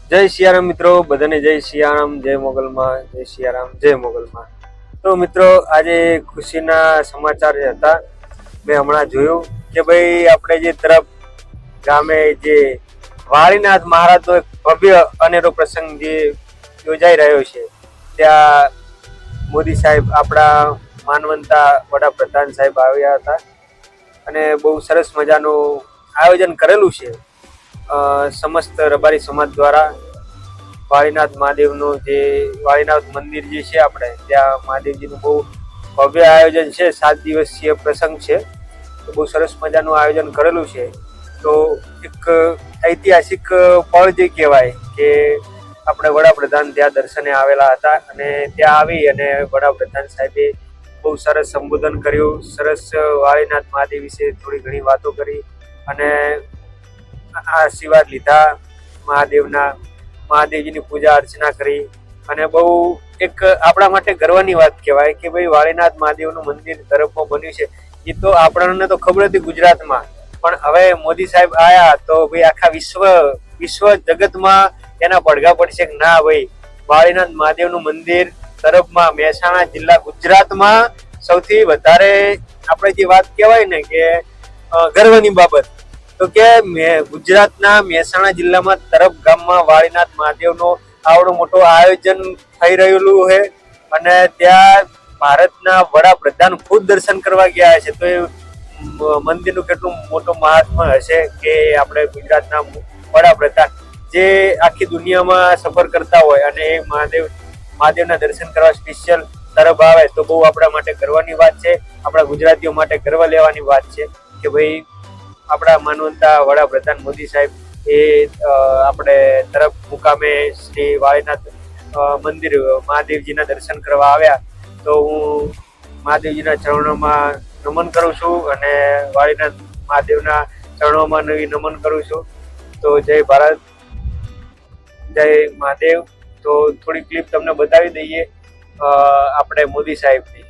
જય સિયારામ મિત્રો, બધાને જય સિયારામ, જય મોગલમાં, જય સિયારામ, જય મોગલમાં. તો મિત્રો, આજે ખુશીના સમાચાર હતા. મેં હમણાં જોયું કે ભાઈ આપણે જે તરફ ગામે જે વાળીનાથ મહારાજનો એક ભવ્ય અનેરો પ્રસંગ જે યોજાઈ રહ્યો છે, ત્યાં મોદી સાહેબ આપણા માનવંતા વડાપ્રધાન સાહેબ આવ્યા હતા અને બહુ સરસ મજાનું આયોજન કરેલું છે. સમસ્ત રબારી સમાજ દ્વારા વાળીનાથ મહાદેવનું જે વાળીનાથ મંદિર જે છે આપણે ત્યાં મહાદેવજીનું બહુ ભવ્ય આયોજન છે. 7 દિવસીય પ્રસંગ છે, તો બહુ સરસ મજાનું આયોજન કરેલું છે. તો એક ઐતિહાસિક પળ જે કહેવાય કે આપણે વડાપ્રધાન ત્યાં દર્શને આવેલા હતા અને ત્યાં આવી અને વડાપ્રધાન સાહેબે બહુ સરસ સંબોધન કર્યું, સરસ વાળીનાથ મહાદેવ વિશે થોડી ઘણી વાતો કરી અને આશીર્વાદ લીધા મહાદેવના. મહાદેવજીની પૂજા અર્ચના કરી અને બહુ એક આપણા માટે ગર્વની વાત કહેવાય કે ભાઈ વાળીનાથ મહાદેવનું મંદિર તરફમાં બન્યું છે. એ તો આપણને તો ખબર હતી ગુજરાતમાં, પણ હવે મોદી સાહેબ આયા તો ભાઈ આખા વિશ્વ જગતમાં એના પડઘા પડશે કે ના ભાઈ વાળીનાથ મહાદેવનું મંદિર તરફમાં મહેસાણા જિલ્લા ગુજરાતમાં સૌથી વધારે આપણે જે વાત કહેવાય ને કે ગર્વની બાબત, તો કે ગુજરાતના મહેસાણા જિલ્લામાં તરફ ગામમાં વાળીનાથ મહાદેવનો આવડો મોટો આયોજન થઈ રહેલું છે અને ત્યાં ભારતના વડાપ્રધાન ખુદ દર્શન કરવા ગયા છે. તો એ મંદિરનું કેટલું મોટું મહાત્મ્ય હશે કે આપણે ગુજરાતના વડાપ્રધાન જે આખી દુનિયામાં સફર કરતા હોય અને એ મહાદેવના દર્શન કરવા સ્પેશિયલ તરફ આવે તો બહુ આપણા માટે ગર્વની વાત છે. આપણા ગુજરાતીઓ માટે ગર્વ લેવાની વાત છે કે ભાઈ આપણા માનવંતા વડાપ્રધાન મોદી સાહેબ એ આપણે તરફ મુકામે શ્રી વાળીનાથ મંદિર મહાદેવજીના દર્શન કરવા આવ્યા. તો હું મહાદેવજીના ચરણોમાં નમન કરું છું અને વાળીનાથ મહાદેવના ચરણોમાં નમન કરું છું. તો જય ભારત, જય મહાદેવ. તો થોડી ક્લિપ તમને બતાવી દઈએ આપણે મોદી સાહેબની.